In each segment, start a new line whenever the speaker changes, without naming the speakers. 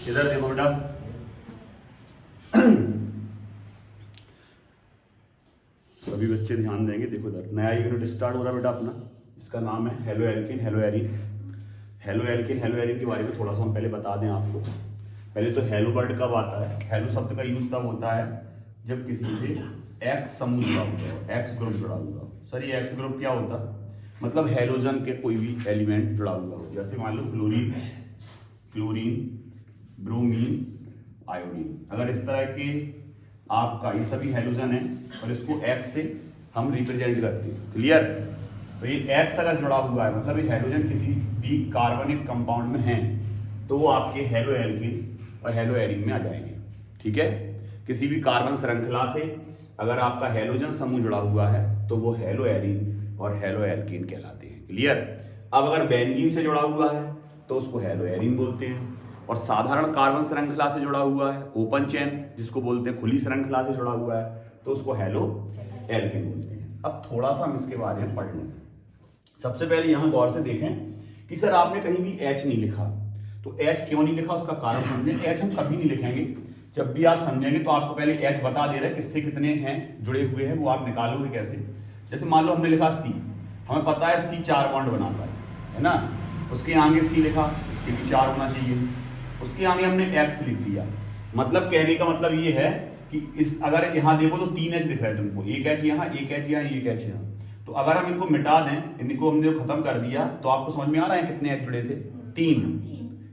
इधर देखो बेटा, सभी बच्चे ध्यान देंगे। देखो इधर नया यूनिट स्टार्ट हो रहा है बेटा अपना, इसका नाम है haloalkane haloarene. Haloalkane haloarene के बारे में थोड़ा सा हम पहले बता दें आपको। पहले तो हेलो वर्ड कब आता है, हेलो शब्द का यूज तब होता है जब किसी से एक्स समूह जुड़ा हुआ हो, एक्स ग्रुप जुड़ा हुआ हो। सर ये एक्स ग्रुप क्या होता, मतलब हेलोजन के कोई भी एलिमेंट जुड़ा हुआ हो। जैसे मान लो फ्लोरीन, क्लोरीन, ब्रोमीन, आयोडीन। अगर इस तरह के आपका ये सभी हेलोजन है और इसको एक्स से हम रिप्रेजेंट करते हैं, क्लियर। तो ये एक्स अगर जुड़ा हुआ है मतलब ये हेलोजन किसी भी कार्बनिक कंपाउंड में है तो वो आपके हेलो एल्किन और हेलो एरीन में आ जाएंगे, ठीक है। किसी भी कार्बन श्रृंखला से अगर आपका हेलोजन समूह जुड़ा हुआ है तो वो हेलो एरीन और हेलो एल्किन कहलाते हैं, क्लियर। अब अगर बेंजीन से जुड़ा हुआ है तो उसको हेलो एरीन बोलते हैं, और साधारण कार्बन श्रृंखला से जुड़ा हुआ है, ओपन चेन जिसको बोलते हैं, खुली श्रृंखला से जुड़ा हुआ है तो उसको हेलो एल्किन बोलते हैं। अब थोड़ा सा हम इसके बारे में पढ़ लें। सबसे पहले यहां गौर से देखें कि सर आपने कहीं भी एच नहीं लिखा, तो एच क्यों नहीं लिखा उसका कारण समझें। एच हम कभी नहीं लिखेंगे, जब भी आप समझेंगे तो आपको पहले एच बता दे रहा है किससे कितने हैं जुड़े हुए हैं, वो आप निकालोगे कैसे। जैसे मान लो हमने लिखा सी, हमें पता है सी 4 बॉन्ड बनाता है ना। उसके आगे सी लिखा, इसके भी 4 होना चाहिए। उसके आगे हमने एक्स लिख दिया, मतलब कहने का मतलब ये है कि इस अगर यहाँ देखो तो 3 एच दिख रहा है तुमको, एक एच यहाँ, एक एच यहाँ, एक एच यहाँ। तो अगर हम इनको मिटा दें, इनको हमने खत्म कर दिया तो आपको समझ में आ रहा है कितने एच जुड़े थे, 3,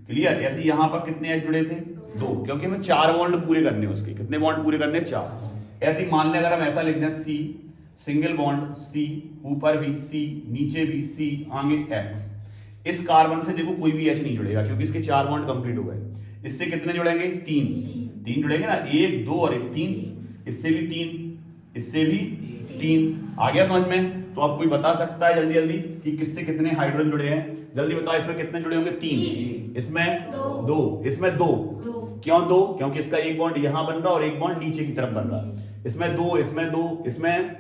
क्लियर। ऐसे यहाँ पर कितने एच जुड़े थे, 2, क्योंकि हमें 4 बॉन्ड पूरे करने उसके। कितने बॉन्ड पूरे करने, 4। ऐसे ही मान लें अगर हम ऐसा लिख दें सी सिंगल बॉन्ड सी, ऊपर भी सी, नीचे भी सी, आगे एक्स। इस कार्बन से देखो कोई भी एच नहीं जुड़ेगा क्योंकि इसके 4 बॉन्ड कंप्लीट हो गए। इससे कितने जुड़ेंगे, 3 जुड़ेंगे ना, 1 2 और 1 3। इससे भी 3, इससे भी 3। आ गया समझ में। तो आप कोई बता सकता है जल्दी जल्दी कि किससे कितने हाइड्रोजन जुड़े हैं, जल्दी बताओ। इसमें कितने जुड़े होंगे, 3, इसमें 2, इसमें 2। क्यों 2, क्योंकि इसका एक बॉन्ड यहां बन रहा है और एक बॉन्ड नीचे की तरफ बन रहा है। इसमें 2, इसमें 2, इसमें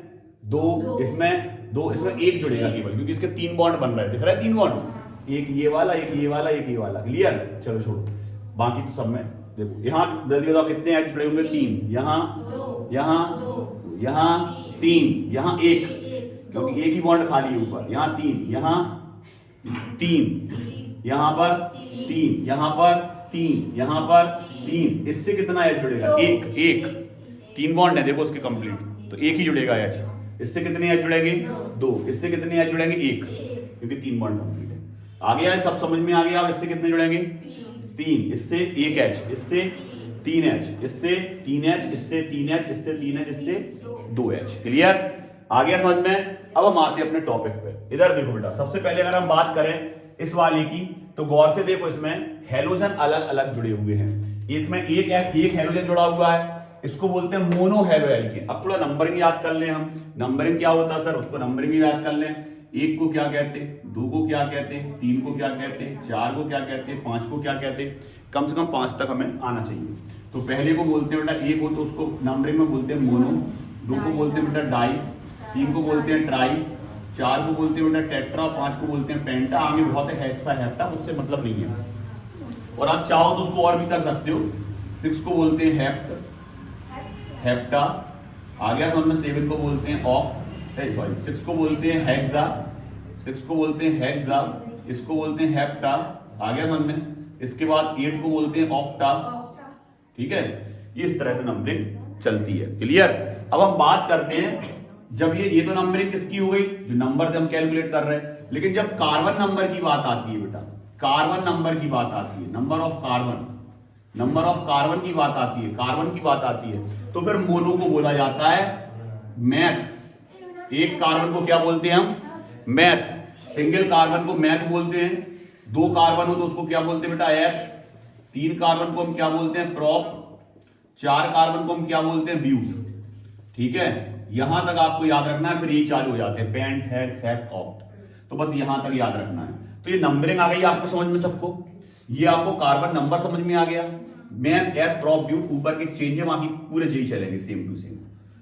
2, इसमें 2, इसमें 1 जुड़ेगा केवल क्योंकि इसके 3 बॉन्ड बन रहे हैं, दिख रहा है 3 बॉन्ड, एक ये वाला, एक ये वाला, एक ये वाला, क्लियर। चलो छोड़ो, बाकी तो सब में देखो। यहाँ जल्दी बताओ कितने एच जुड़े होंगे, 3, यहाँ, यहाँ, यहाँ 3, यहाँ 1 क्योंकि एक ही बॉन्ड खाली है ऊपर, यहाँ 3, यहाँ 3, यहाँ पर 3, यहाँ पर 3, यहाँ पर 3। इससे कितना एच जुड़ेगा, 1 3 बॉन्ड है देखो उसके कंप्लीट, तो 1 ही जुड़ेगा एच। इससे कितने एच जुड़ेंगे, 2। इससे कितने एच जुड़ेंगे, 1, क्योंकि 3 बॉन्ड कंप्लीट है। आ गया है, सब समझ में आ गया। अब इससे कितने जुड़ेंगे, 3, इससे 1 एच, इससे 3 एच, इससे 3 एच, इससे 3 एच, इससे 3 एच, इससे 2 एच, क्लियर। आ गया समझ में। अब हम आते हैं अपने टॉपिक पे। इधर देखो बेटा, सबसे पहले अगर हम बात करें इस वाले की तो गौर से देखो, इसमें हेलोजन अलग अलग जुड़े हुए हैं। इसमें एक हेलोजन जुड़ा हुआ है, इसको बोलते हैं मोनो हेलो एल्किन। अब थोड़ा नंबरिंग याद कर लें हम, नंबरिंग क्या होता है सर, उसको नंबरिंग याद कर लें। 1 को क्या कहते हैं, 2 को क्या कहते हैं, 3 को क्या कहते हैं, 4 को क्या कहते हैं, 5 को क्या कहते हैं। कम से कम 5 तक हमें आना चाहिए। तो पहले को बोलते हैं बेटा, 1 हो तो उसको नंबरिंग में बोलते हैं मोनो, 2 को बोलते हैं बेटा डाई, 3 को बोलते हैं ट्राई, 4 को बोलते हैं बेटा टेट्रा, 5 को बोलते हैं पेंटा, आगे बहुत है हेक्सा, हेप्टा, उससे मतलब नहीं है। और आप चाहो तो उसको और भी कर सकते हो। 6 को बोलते हैं हेप्ट, हेप्टा। आ गया समझ में। 7 को बोलते हैं सॉरी 6 को बोलते हैं हेक्सा, 6 को बोलते हैं हेक्सा, इसको बोलते हैं हेप्टा। आ गया समझ में। इसके बाद 8 को बोलते हैं ऑक्टा, ठीक है। ये इस तरह से नंबरिंग चलती है, क्लियर। अब हम बात करते हैं, जब ये तो नंबरिंग किसकी हो गई, जो नंबर से हम कैलकुलेट कर रहे हैं। लेकिन जब कार्बन नंबर की बात आती है बेटा, कार्बन नंबर की बात आती है, नंबर ऑफ कार्बन की बात आती है, कार्बन की बात आती है, तो फिर मोनो को बोला जाता है मैथ। एक कार्बन को क्या बोलते हैं हम, मैथ। सिंगल कार्बन को मैथ बोलते हैं। 2 कार्बन हो तो उसको क्या बोलते हैं बेटा, एथ। 3 कार्बन को हम क्या बोलते हैं, प्रॉप। 4 कार्बन को हम क्या बोलते हैं, ब्यूट, ठीक है। यहां तक आपको याद रखना है, फिर ये चालू हो जाते हैं पेंट, हेक्स, हेप्ट, ऑक्ट। तो बस यहां तक याद रखना है। तो ये नंबरिंग आ गई आपको समझ में सबको। ये आपको कार्बन नंबर समझ में आ गया। मैथ, एथ, प्रॉप, ब्यूट, ऊपर के चेंज है, बाकी पूरे जी चलेंगे same to same.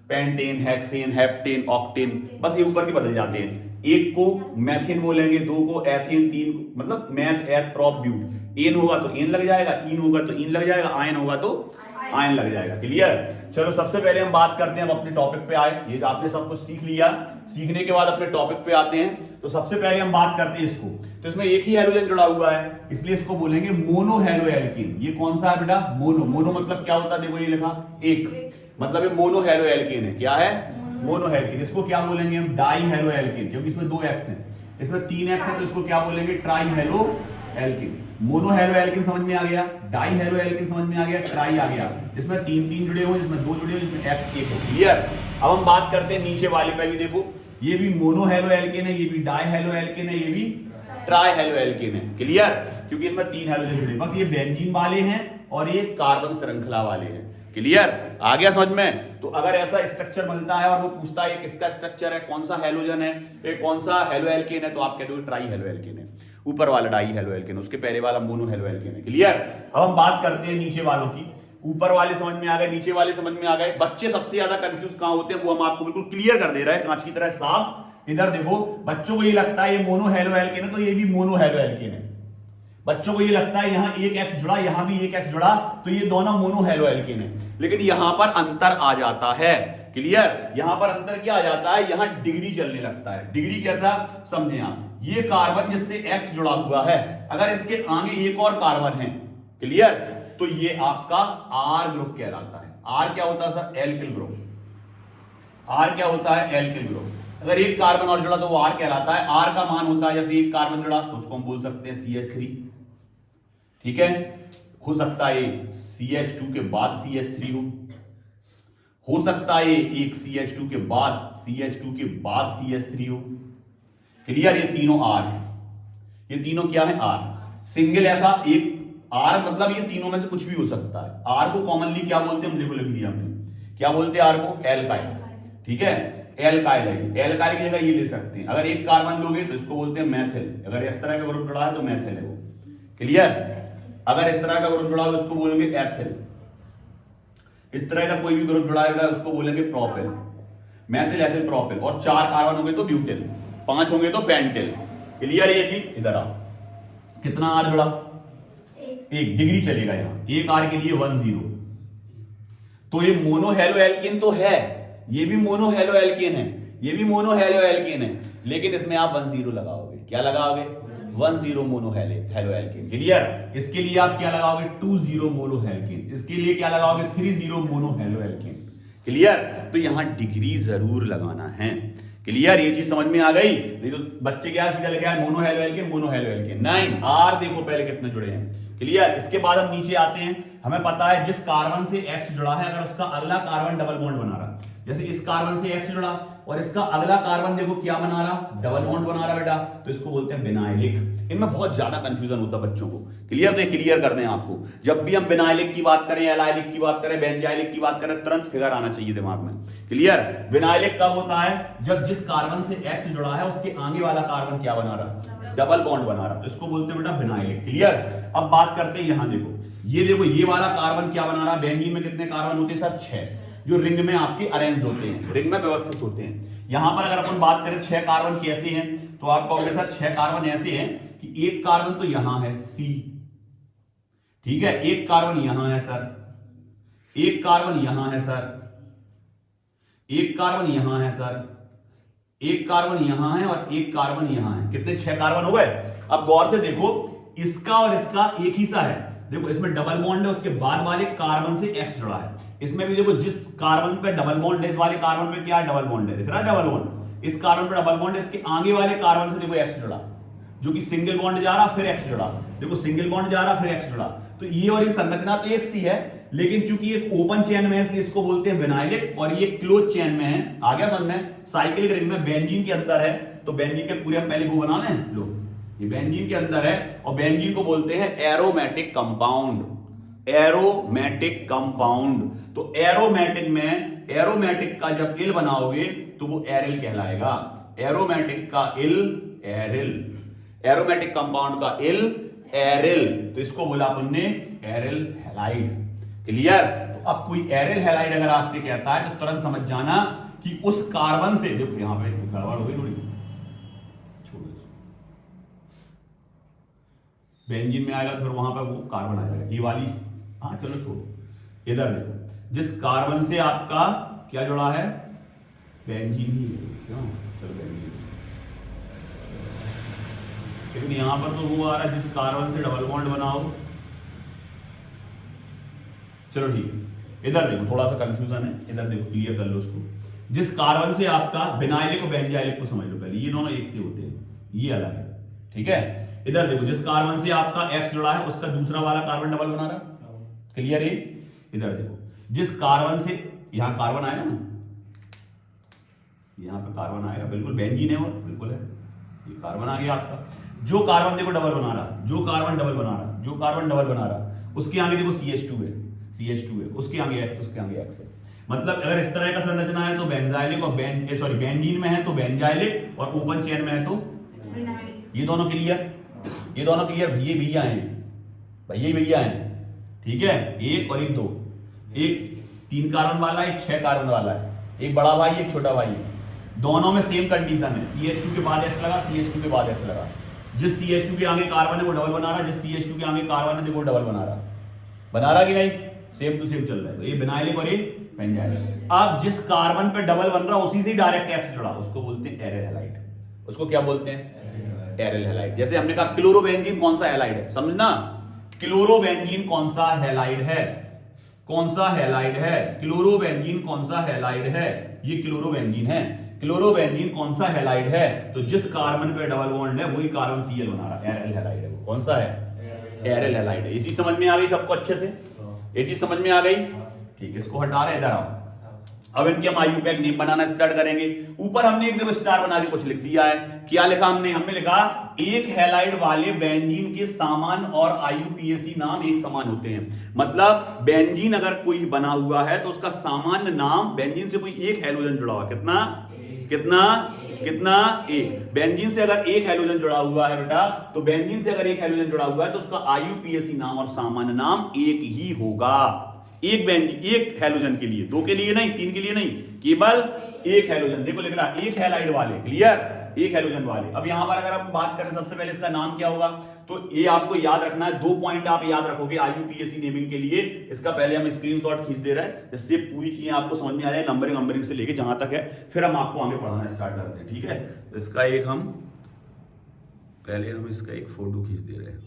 Pentane, hexane, heptane, octane, बस ये ऊपर के बदल जाते हैं। एक को मैथिन बोलेंगे, दो को एथिन, तीन को मतलब मैथ एथ प्रॉप ब्यूट। एन होगा तो एन लग जाएगा, इन होगा तो इन लग जाएगा, आयन होगा तो आयन लग जाएगा। क्लियर? चलो सबसे पहले हम बात करते हैं, अब अपने टॉपिक पे आए। ये आपने सब कुछ सीख लिया, सीखने के बाद अपने टॉपिक पे आते हैं। तो सबसे पहले हम बात करते हैं इसको, तो इसमें एक ही हैलोजन जुड़ा हुआ है, इसलिए इसको बोलेंगे मोनो हैलो एल्केन। ये कौन सा है बेटा? मोनो। मोनो मतलब क्या होता है? देखो ये लिखा एक, मतलब ये मोनो हैलो एल्केन है। क्या है? Mono alkane. इसको क्या बोलेंगे हम? डाई हैलो एल्केन, क्योंकि इसमें 2 एक्स हैं, इसमें 3 एक्स है, तो इसको क्या बोलेंगे? Tri haloalkane. Mono haloalkane समझ में आ गया, डाई हैलो एल्केन समझ में आ गया, ट्राई आ गया, जिसमें 3 जुड़े हो, जिसमें 2 जुड़े हो, जिसमें एक्स 1 हो। क्लियर? अब हम बात करते हैं नीचे वाले पे भी। देखो ये भी मोनो हैलो एल्केन है, ये भी डाई हैलो एल्केन है, ये भी ट्राई हैलो एल्केन है। क्लियर? क्योंकि इसमें 3 हैलोजन जुड़े, बस ये बेंजीन वाले हैं और ये कार्बन श्रृंखला वाले हैं। क्लियर? आ गया समझ में? तो अगर ऐसा स्ट्रक्चर बनता है और वो पूछता है किसका स्ट्रक्चर है, कौन सा हैलोजन है, ये कौन सा हैलो एल्केन है, तो आप कह दो ट्राई हैलो एल्केन है। ऊपर वाला डाई हैलो एल्केन, उसके पहले वाला मोनो हैलो एल्केन है। क्लियर? अब हम बात करते हैं नीचे वालों की। ऊपर वाले समझ में आ गए, नीचे वाले समझ में आ गए। बच्चे सबसे ज्यादा कंफ्यूज कहां होते हैं वो हम आपको बिल्कुल क्लियर कर दे रहे हैं, कांच की तरह साफ। इधर देखो, बच्चों को ये लगता है ये मोनो हैलो एल्केन है, तो ये भी मोनो हैलो एल्केन है। बच्चों को ये लगता है यहां एक एक्स जुड़ा, यहां भी एक एक्स जुड़ा, तो ये दोनों मोनो हैलो एल्केन है। लेकिन यहां पर अंतर आ जाता है। क्लियर? यहां पर अंतर क्या आ जाता है? यहां डिग्री चलने लगता है। डिग्री कैसा? समझे आप, ये कार्बन जिससे एक्स जुड़ा हुआ है, अगर इसके आगे एक और कार्बन है, क्लियर, तो ये आपका आर ग्रुप कहलाता है। आर क्या होता है सर? Alkyl group. आर क्या होता है? Alkyl group. अगर एक कार्बन और जुड़ा तो वो आर कहलाता है। आर का मान होता है, जैसे एक कार्बन जुड़ा तो उसको हम बोल सकते हैं CH3। ठीक है? हो सकता है CH2 के बाद CH3 हो सकता है एक CH2 के बाद CH2 के बाद CH3 हो। क्लियर? ये तीनों आर है, ये तीनों क्या है? आर। सिंगल ऐसा एक आर, मतलब ये तीनों में से कुछ भी हो सकता है। आर को कॉमनली क्या बोलते हैं? हम देखो लिख दिया हमने, क्या बोलते हैं आर को? एल्काइल। ठीक है? एल्काइल है। एल्काइल की जगह ये ले सकते हैं। अगर एक कार्बन लोगे तो इसको बोलते हैं मैथिल। अगर इस तरह का ग्रुप जुड़ा है तो मैथिल है वो। क्लियर? अगर इस तरह का ग्रुप जुड़ा है उसको बोलेंगे एथिल। इस तरह का कोई भी ग्रुप जुड़ा है उसको बोलेंगे प्रोपिल। Maithil, ethyl, propyl. और 4 कार्बन होंगे तो ब्यूटिल, 5 होंगे तो पेंटिल। क्लियर? ये चीज इधर आओ, कितना आर जुड़ा? 1। डिग्री चलेगा यहां, एक आर के लिए 10। तो ये मोनो हैलो एल्केन तो है, ये भी मोनो हैलो एल्केन है, ये भी मोनो हैलो एल्केन है, लेकिन इसमें आप 10 लगाओगे। क्या लगाओगे? 10 मोनो हैलो एल्केन। क्लियर? इसके लिए आप क्या लगाओगे? 20 मोनो एल्केन। इसके लिए क्या लगाओगे? 30 मोनो हैलो एल्केन। क्लियर? तो यहां डिग्री जरूर लगाना है। क्लियर? ये चीज समझ में आ गई? नहीं तो बच्चे क्या सीधा लिखा है mono haloalkane, mono haloalkane. नहीं, आर देखो पहले कितने जुड़े हैं। क्लियर? इसके बाद हम नीचे आते हैं। हमें पता है जिस कार्बन से एक्स जुड़ा है, अगर उसका अगला कार्बन डबल बॉन्ड बना रहा, जैसे इस कार्बन से एक्स जुड़ा और इसका अगला कार्बन देखो क्या बना रहा? डबल बॉन्ड बना रहा बेटा, तो इसको बोलते हैं विनाइलिक। इनमें बहुत ज्यादा कंफ्यूजन होता है बच्चों को। क्लियर? तो क्लियर कर दें आपको, जब भी हम विनाइलिक की बात करें, एलाइलिक की बात करें, बेंजाइलिक की बात करें, तुरंत फिगर आना चाहिए दिमाग में। क्लियर? विनाइलिक कब होता है? जब जिस कार्बन से एक्स जुड़ा है उसके आगे वाला कार्बन क्या बना रहा? डबल बॉन्ड बना रहा, तो इसको बोलते हैं बेटा विनाइलिक। क्लियर? अब बात करते हैं, यहां देखो, ये देखो ये वाला कार्बन क्या बना रहा? बेंजीन में कितने कार्बन होते हैं सर? 6, जो रिंग में आपके अरेंज होते हैं, रिंग में व्यवस्थित होते हैं। यहां पर अगर अपन बात करें 6 कार्बन कैसे हैं, तो आप कहोगे सर 6 कार्बन ऐसे हैं कि एक कार्बन तो यहां है C, ठीक है, एक कार्बन यहां है सर, एक कार्बन यहां है सर, एक कार्बन यहां है सर, एक कार्बन यहां है और एक कार्बन यहां है। कितने? 6 कार्बन हो गए। अब गौर से देखो, इसका और इसका एक ही सा है। देखो इसमें डबल बॉन्ड है, उसके बाद वाले कार्बन से एक्स जुड़ा है। इसमें भी देखो जिस कार्बन पे डबल बॉन्ड है, इस वाले कार्बन पे क्या है? डबल बॉन्ड है। दिख रहा है डबल बॉन्ड? इस कार्बन पे डबल बॉन्ड है, इसके आगे वाले कार्बन से देखो एक्स जुड़ा, जो कि सिंगल बॉन्ड जा रहा फिर एक्स जुड़ा। देखो सिंगल बॉन्ड जा रहा फिर एक्स जुड़ा, तो ये और ये संरचना तो एक सी है, लेकिन चूंकि एक ओपन चेन में है इसलिए इसको बोलते हैं विनाइलिक, और ये क्लोज चेन में है। आ गया समझ में? साइक्लिक रिंग में बेंजीन के अंदर है, तो बेंजीन के पूरे हम पहले वो बना लें। लो ये बेंजीन के अंदर है, और बेंजीन को बोलते हैं एरोमेटिक कंपाउंड। एरोमेटिक कंपाउंड, तो एरोमेटिक में एरोमेटिक का जब इल बनाओगे तो वो एरिल कहलाएगा। एरोमेटिक का इल एरिल, एरोमेटिक कंपाउंड का इल एरिल, तो इसको बोला अपन ने एरिल हैलाइड। क्लियर? तो अब कोई एरिल हैलाइड अगर आपसे कहता है तो तुरंत समझ जाना कि उस कार्बन से, देखो यहां पे गड़बड़ हो गई थोड़ी, बेंजीन में आएगा तो फिर वहां पर वो कार्बन आ जाएगा, ये वाली। हाँ चलो छोड़ो, इधर देखो, जिस कार्बन से आपका क्या जुड़ा है, बेंजीन ही है, क्यों, चलो बेंजीन। लेकिन यहां पर तो वो आ रहा है जिस कार्बन से डबल बॉन्ड बनाओ। चलो ठीक है, इधर देखो थोड़ा सा कंफ्यूजन है, इधर देखो क्लियर कर लो उसको। जिस कार्बन से आपका बिनाइलिक और बेंजाइलिक को समझ लो पहले, ये दोनों एक से होते हैं, ये अलग है, ठीक है। इधर देखो, जिस कार्बन से आपका X जुड़ा है उसका दूसरा वाला कार्बन डबल बना रहा, क्लियर है। इधर देखो, जिस कार्बन से यहां कार्बन आएगा ना, यहां पे कार्बन आएगा, बिल्कुल बेंजीन है, और बिल्कुल है, ये कार्बन आ गया आपका। जो कार्बन देखो डबल बना रहा, जो कार्बन डबल बना रहा, जो कार्बन डबल बना रहा, उसके आगे देखो CH2 है, CH2 है, उसके आगे X, उसके आगे X है। मतलब अगर इस तरह का संरचना है तो बेंजाइलिक और बेंजीन में है तो बेंजाइलिक, और ओपन चेन में है तो ये दोनों क्लियर, ये दोनों क्लियर, भैया भैया हैं, भैया भैया हैं, ठीक है। एक और एक दो, एक 3 कार्बन वाला, एक 6 कार्बन वाला है, एक बड़ा भाई एक छोटा भाई है, दोनों में सेम कंडीशन है, CH2 के बाद X लगा, CH2 के बाद X लगा। जिस CH2 के आगे कार्बन है वो डबल बना रहा, जिस CH2 के आगे कार्बन है देखो डबल बना रहा कि नहीं, सेम टू सेम चल रहा है। तो ये बिनाइलिक और ये बेंजाइलिक। अब जिस कार्बन पे डबल बन रहा उसी से डायरेक्ट X जुड़ा, उसको बोलते हैं एरिल हैलाइड। उसको क्या बोलते हैं, एरिल हैलाइड। जैसे हमने कहा क्लोरोबेंजीन कौन सा हैलाइड है, समझना, क्लोरोबेंजीन कौन सा हैलाइड है, कौन सा हैलाइड है, क्लोरोबेंजीन कौन सा हैलाइड है, ये क्लोरोबेंजीन है। क्लोरोबेंजीन कौन सा हैलाइड है, तो जिस कार्बन पे डबल बॉन्ड है वही कार्बन Cl बना रहा है, एरिल हैलाइड है वो। कौन सा है, एरिल हैलाइड है। ये चीज समझ में आ गई सबको अच्छे से, ये चीज समझ में आ गई, ठीक है। इसको हटा रहे, इधर आओ। अब इनके हम IUPAC नेम बनाना स्टार्ट करेंगे। ऊपर हमने एक देखो स्टार बना के कुछ लिख दिया है, क्या लिखा हमने लिखा एक हैलाइड वाले बेंजीन के सामान्य और IUPAC नाम एक समान होते हैं। मतलब बेंजीन अगर कोई बना हुआ है तो उसका सामान्य नाम, बेंजीन से कोई एक हैलोजन जुड़ा हुआ, कितना कितना कितना, एक। बेंजीन से अगर एक हैलोजन जुड़ा हुआ है बेटा, तो बेंजीन से अगर एक हैलोजन जुड़ा हुआ है तो उसका IUPAC नाम और सामान्य नाम एक ही होगा। एक बेंजीन, एक हैलोजन के लिए, 2 के लिए नहीं, 3 के लिए नहीं, केवल एक हैलोजन। देखो लिख रहा एक हैलाइड वाले, क्लियर, एक हैलोजन वाले। अब यहां पर अगर हम बात करें सबसे पहले इसका नाम क्या होगा, तो ये आपको याद रखना है, 2 पॉइंट आप याद रखोगे IUPAC नेमिंग के लिए। इसका पहले हम स्क्रीनशॉट खींच दे रहे हैं जिससे पूरी चीजें आपको समझ में आ जाए, नंबरिंग से लेके जहां तक है, फिर हम आपको आगे पढ़ाना स्टार्ट करते हैं, ठीक है। इसका एक हम पहले हम इसका एक फोटो खींच दे रहे हैं।